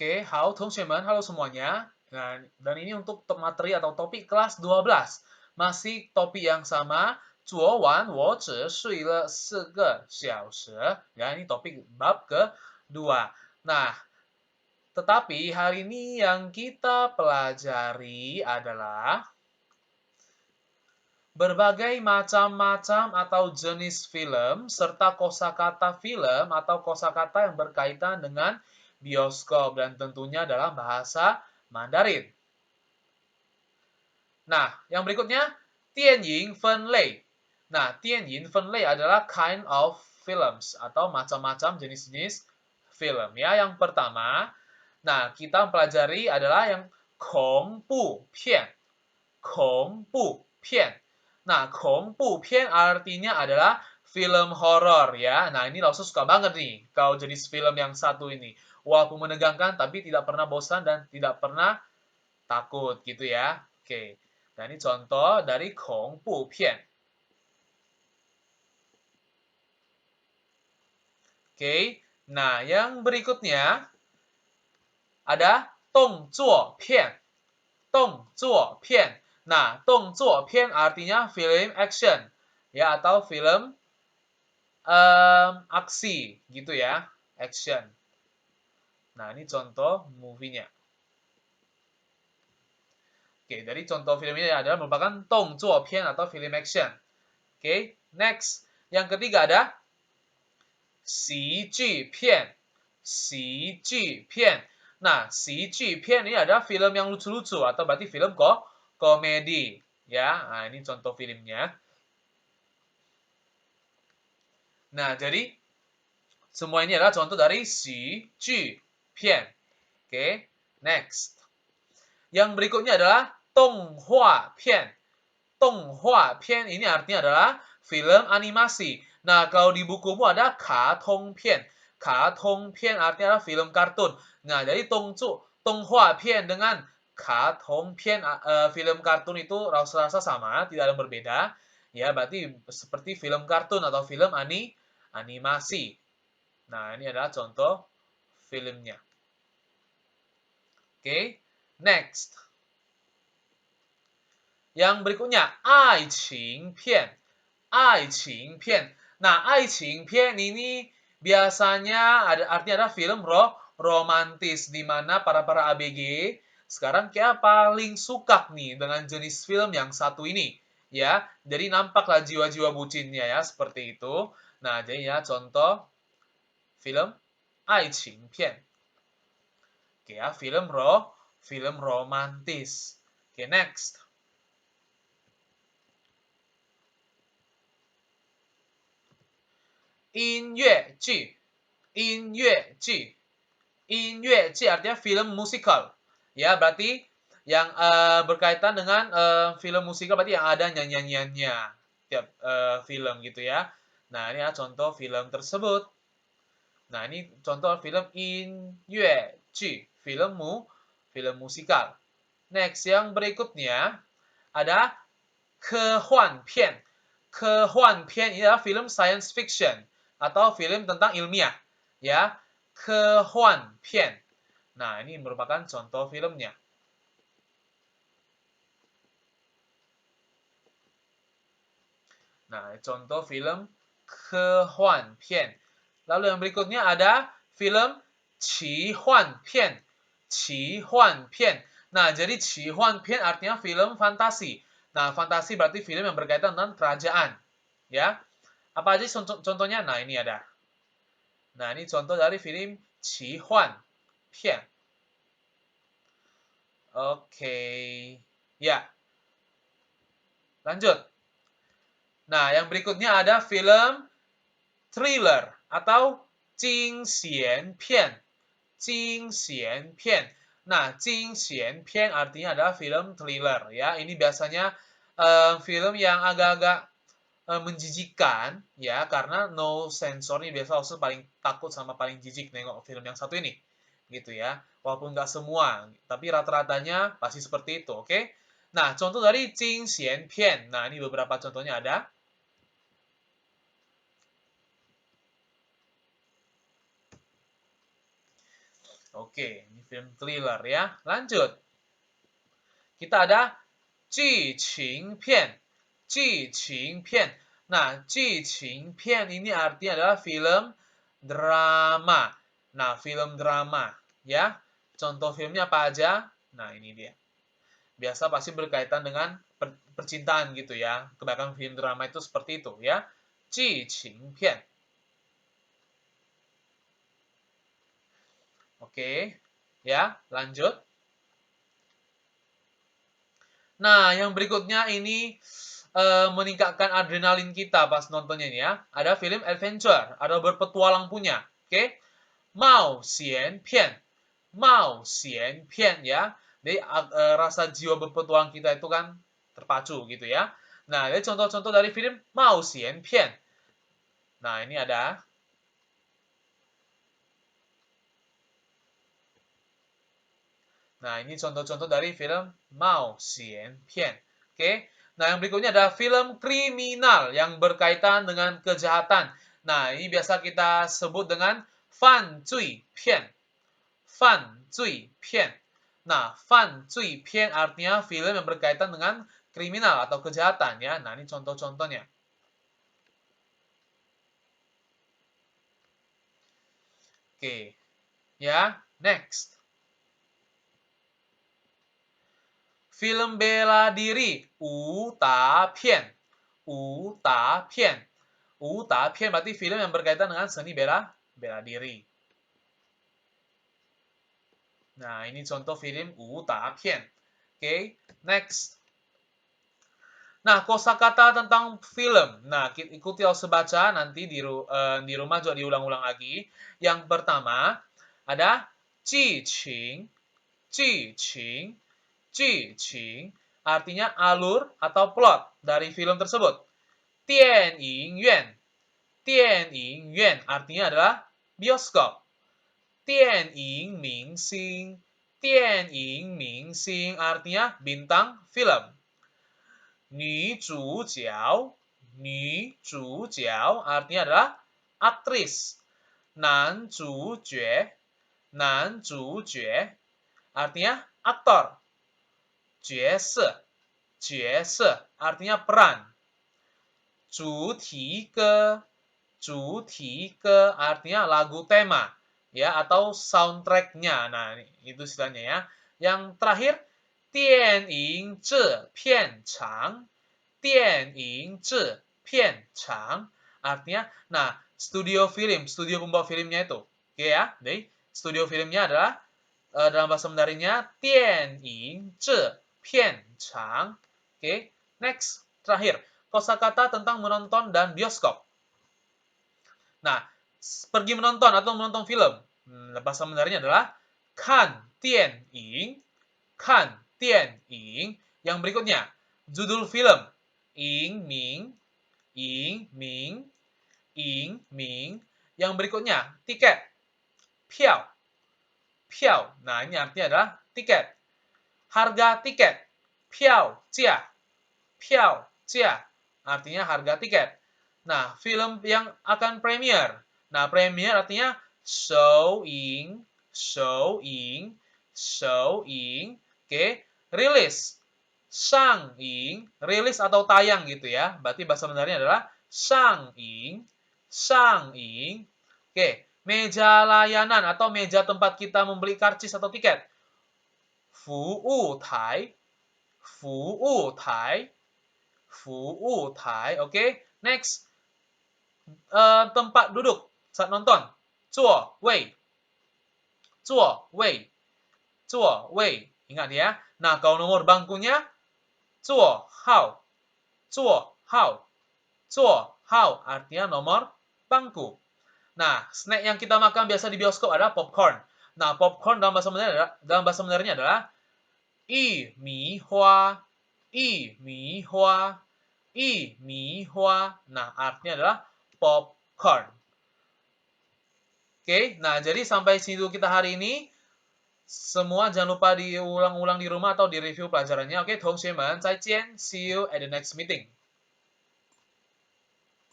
Oke, halo teman-teman, halo semuanya. Nah, dan ini untuk materi atau topik kelas 12. Masih topik yang sama, 昨晚我只睡了4个小时. Ya, ini topik bab kedua. Nah, tetapi hari ini yang kita pelajari adalah berbagai macam-macam atau jenis film, serta kosakata film atau kosakata yang berkaitan dengan bioskop dan tentunya dalam bahasa Mandarin. Nah, yang berikutnya, Tianyin Fenlei. Nah, Tianyin Fenlei adalah kind of films atau macam-macam jenis-jenis film. Ya, yang pertama, nah kita pelajari adalah yang Kong Bu Pian. Kong Bu Pian. Nah, Kong Bu Pian artinya adalah film horor ya. Nah, ini Lao suka banget nih kalau jenis film yang satu ini. Walaupun menegangkan tapi tidak pernah bosan dan tidak pernah takut gitu ya. Oke. Nah, ini contoh dari Kong Bu Pian. Oke. Nah, yang berikutnya ada Dong Zuo Pian. Dong Zuo Pian. Nah, Dong Zuo Pian artinya film action ya atau film aksi gitu ya, action. Nah, ini contoh movie-nya. Oke, dari contoh film ini adalah merupakan Dong Zuo Pian atau film action. Oke, next. Yang ketiga ada Xi Ji Pian. Xi Ji Pian. Nah, Xi Ji Pian ini adalah film yang lucu-lucu atau berarti film komedi. Ya, nah ini contoh filmnya. Nah, jadi semua ini adalah contoh dari Xi Ji Pian. Oke, next. Yang berikutnya adalah Donghua Pian. Donghua Pian ini artinya adalah film animasi. Nah, kalau di bukumu ada Katong Pian. Katong Pian artinya adalah film kartun. Nah, jadi Donghua Pian dengan Katong Pian film kartun itu rasa-rasa sama, tidak ada yang berbeda. Ya, berarti seperti film kartun atau film animasi. Nah, ini adalah contoh filmnya. Oke, next. Yang berikutnya, 爱情片. 爱情片. Nah, 爱情片ini biasanya artinya adalah film romantis di mana para ABG sekarang kayak paling suka nih dengan jenis film yang satu ini, ya. Jadi nampaklah jiwa-jiwa bucinnya ya seperti itu. Nah, jadi ya contoh film 爱情片. Oke ya, film romantis. Oke, next. 音乐剧. 音乐剧. 音乐剧 artinya film musikal. Ya, berarti yang berkaitan dengan film musikal berarti yang ada nyanyiannya tiap film gitu ya. Nah, ini ya contoh film tersebut. Nah, ini contoh film 音乐剧, film musikal. Next, yang berikutnya ada 科幻片. 科幻片 ini adalah film science fiction atau film tentang ilmiah, ya. 科幻片. Nah, ini merupakan contoh filmnya. Nah, contoh film 科幻片. Lalu yang berikutnya ada film 奇幻片. 奇幻片. Nah, jadi 奇幻片 artinya film fantasi. Nah, fantasi berarti film yang berkaitan dengan kerajaan. Ya. Apa aja contohnya? Nah, ini ada. Nah, ini contoh dari film 奇幻片. Oke. Ya. Lanjut. Nah, yang berikutnya ada film thriller atau 惊险片. 惊险片. Nah, 惊险片 artinya adalah film thriller ya. Ini biasanya film yang agak-agak menjijikkan ya karena no sensor nih biasa aku paling takut sama paling jijik nengok film yang satu ini gitu ya. Walaupun nggak semua, tapi rata-ratanya pasti seperti itu, oke? Nah, contoh dari 惊险片. Nah, ini beberapa contohnya ada. Oke, ini film thriller ya. Lanjut. Kita ada 剧情片. 剧情片. Nah, 剧情片ini artinya adalah film drama. Nah, film drama ya. Contoh filmnya apa aja? Nah, ini dia. Biasa pasti berkaitan dengan percintaan gitu ya. Kebanyakan film drama itu seperti itu ya. 剧情片. Oke. Ya, lanjut. Nah, yang berikutnya ini meningkatkan adrenalin kita pas nontonnya ini ya. Ada film adventure, ada berpetualang punya. Oke. Mao Xian Pian. Mao Xian Pian ya. Jadi rasa jiwa berpetualang kita itu kan terpacu gitu ya. Nah, ini contoh-contoh dari film Mao Xian Pian. Nah, ini ada. Nah, ini contoh-contoh dari film Mao Xian Pian. Oke. Nah, yang berikutnya ada film kriminal yang berkaitan dengan kejahatan. Nah, ini biasa kita sebut dengan fan cui pian. Fan cui pian. Nah, fan cui pian artinya film yang berkaitan dengan kriminal atau kejahatan ya. Nah, ini contoh-contohnya. Oke. Ya, next. Film bela diri, Wu Ta Pian. Wu Ta Pian. Wu Ta Pian berarti film yang berkaitan dengan seni bela diri. Nah, ini contoh film Wu Ta Pian. Oke, next. Nah, kosakata tentang film. Nah, ikuti harus baca nanti di rumah juga diulang-ulang lagi. Yang pertama ada 剧情, 剧情, 剧情. Artinya alur atau plot dari film tersebut. 电影院, 电影院 artinya adalah bioskop. 电影明星, 电影明星 artinya bintang film. 女主角, 女主角 artinya adalah aktris. 男主角, 男主角 artinya aktor. 角色, 角色 artinya peran. 主题歌, 主题歌 artinya lagu tema ya atau soundtracknya. Nah, itu istilahnya ya. Yang terakhir, 电影制片厂, 电影制片厂 artinya nah, studio studio pembuat filmnya itu. Oke ya. Jadi, studio filmnya adalah dalam bahasa Mandarinnya 电影制片厂. Oke, next, terakhir. Kosakata tentang menonton dan bioskop. Nah, pergi menonton atau menonton film. Bahasa Mandarinnya adalah 看电影, 看电影. Yang berikutnya, judul film. 影名, 影名, 影名. Yang berikutnya, tiket. 票, 票. Nah, ini artinya adalah tiket. Harga tiket. 票价, 票价. Artinya harga tiket. Nah, film yang akan premier. Nah, premier artinya showing, showing, showing. Oke, rilis. Shanging, rilis atau tayang gitu ya. Berarti bahasa Mandarinnya adalah shanging, shanging. Oke, meja layanan atau meja tempat kita membeli karcis atau tiket. Fu tai, fu tai, fu tai. Oke, next. Tempat duduk saat nonton. 座位, 座位, 座位. Ingat ya. Nah, kalau nomor bangkunya 座号, 座号, 座号 artinya nomor bangku. Nah, snack yang kita makan biasa di bioskop adalah popcorn. Nah, popcorn dalam bahasa Mandarinnya adalah 玉米花, 玉米花, 玉米花. Nah, artinya adalah popcorn. Oke, nah jadi sampai situ kita hari ini. Semua jangan lupa diulang-ulang di rumah atau di review pelajarannya. Oke, 同学们再见. See you at the next meeting.